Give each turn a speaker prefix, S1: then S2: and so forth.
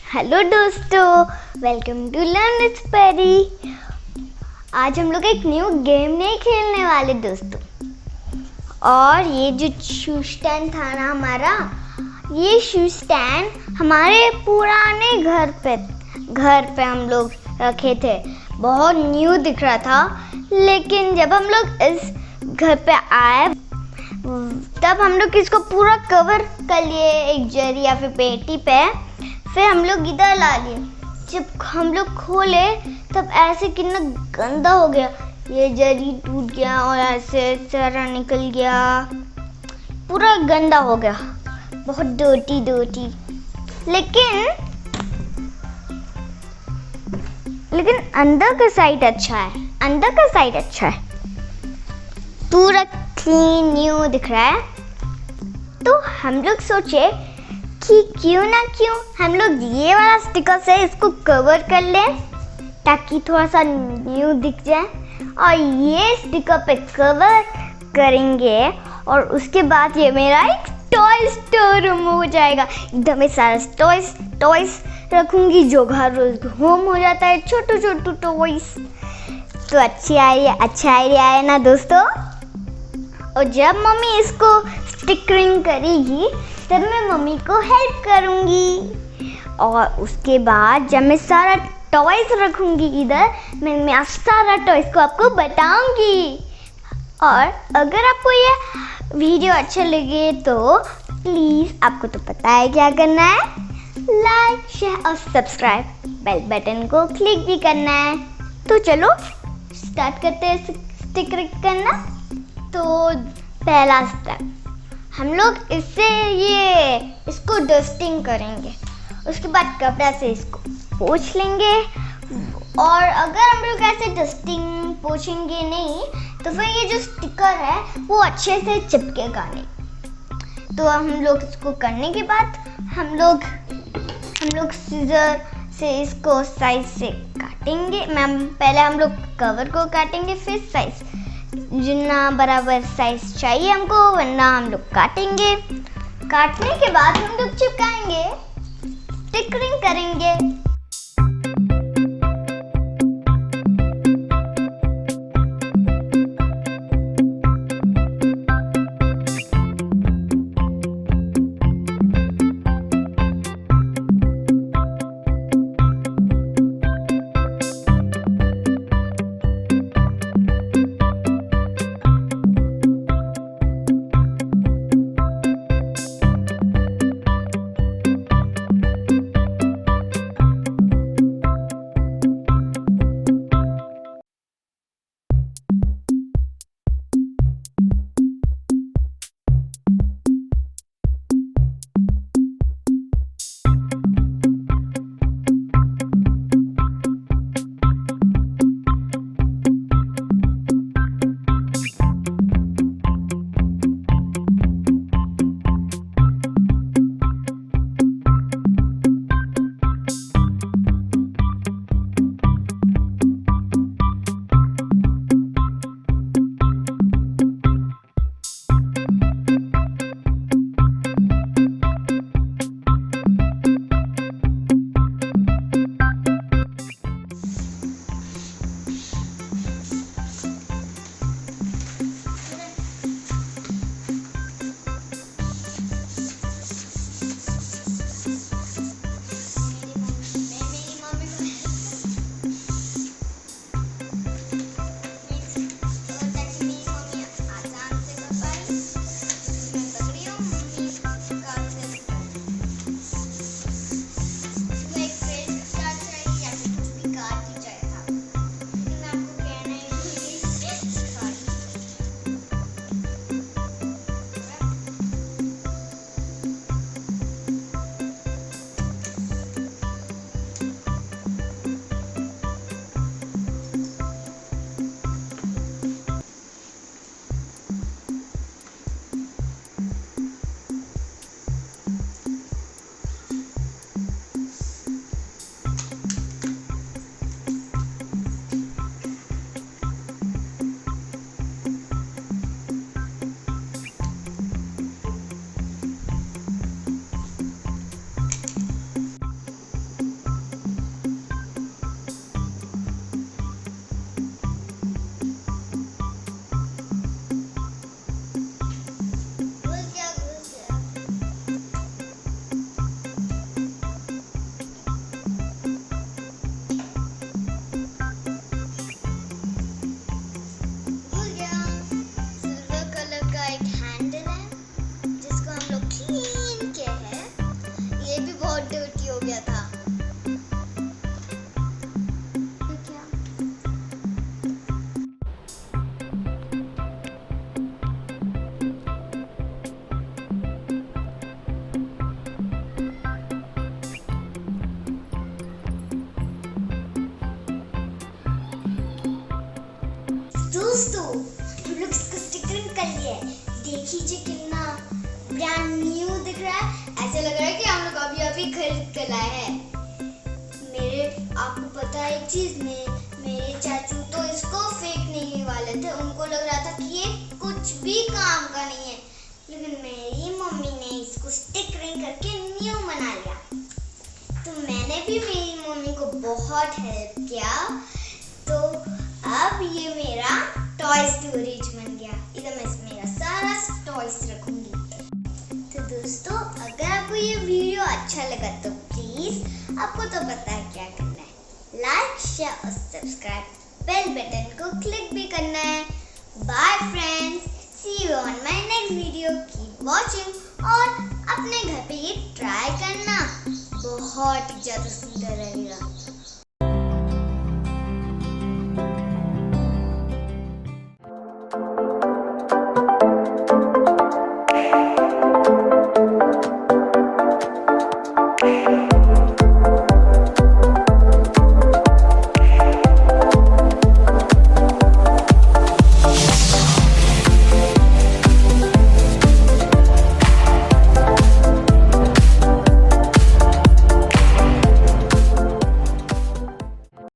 S1: Hello दोस्तों, welcome to learn with परी। आज हम लोग एक न्यू गेम नहीं खेलने वाले दोस्तों। और ये जो शू स्टैंड था ना हमारा, ये शू स्टैंड हमारे पुराने घर पे हम लोग रखे थे। बहुत न्यू दिख रहा था, लेकिन जब हम लोग इस घर पे आए तब हम लोग इसको पूरा कवर कर लिए एक जरी या फिर पेटी पे। फिर हम लोग इधर ला लिए। जब हम लोग खोले तब ऐसे कितना गंदा हो गया, ये जरी टूट गया और ऐसे सारा निकल गया, पूरा गंदा हो गया, बहुत डर्टी। लेकिन अंदर का साइड अच्छा है, पूरा क्लीन न्यू दिख रहा है। तो हम लोग सोचे कि क्यों हम लोग ये वाला स्टिकर से इसको कवर कर लें ताकि थोड़ा सा न्यू दिख जाए। और ये स्टिकर पे कवर करेंगे और उसके बाद ये मेरा एक टॉय स्टोर रूम हो जाएगा। एकदम में सारा टॉयस रखूंगी, जो घर होम हो जाता है, छोटू टॉयस। तो अच्छा आइडिया है ना दोस्तों। और जब मम्मी इसको स्टिकरिंग करेगी तब मैं मम्मी को हेल्प करूंगी। और उसके बाद जब मैं सारा टॉयस रखूंगी इधर, मैं सारा टॉयस को आपको बताऊंगी। और अगर आपको ये वीडियो अच्छा लगे तो प्लीज़, आपको तो पता है क्या करना है, लाइक शेयर और सब्सक्राइब, बेल बटन को क्लिक भी करना है। तो चलो स्टार्ट करते हैं स्टिकर करना। तो पहला स्टेप, हम लोग इसको डस्टिंग करेंगे। उसके बाद कपड़ा से इसको पोंछ लेंगे। और अगर हम लोग ऐसे डस्टिंग पोंछेंगे नहीं तो फिर ये जो स्टिकर है वो अच्छे से चिपकेगा नहीं। तो हम लोग इसको करने के बाद हम लोग सीजर से इसको साइज से काटेंगे। पहले हम लोग कवर को काटेंगे, फिर साइज जितना बराबर साइज चाहिए हमको वरना हम लोग काटेंगे। काटने के बाद हम लोग चिपकाएंगे, स्टिकरिंग करेंगे। ब्रांड न्यू दिख रहा है, ऐसे लग रहा है कि हम लोग अभी अभी खरीद कर लाए हैं। आपको पता है एक चीज, मेरे चाचू तो इसको फेंकने वाले थे, उनको लग रहा था कि ये कुछ भी काम का नहीं है, लेकिन मेरी मम्मी ने इसको स्टिकरिंग करके न्यू बना लिया। तो मैंने भी मेरी मम्मी को बहुत हेल्प किया, तो अब ये मेरा टॉय स्टोरेज बन गया। इधर मैं मेरा सारा टॉयज रखूंगी। तो दोस्तों, अगर आपको ये वीडियो अच्छा लगा तो प्लीज, आपको तो पता है क्या करना है, लाइक शेयर और सब्सक्राइब, बेल बटन को क्लिक भी करना है। Bye friends, see you on my next video, keep watching और अपने घर पे ये ट्राई करना, बहुत ज्यादा सुंदर लगेगा।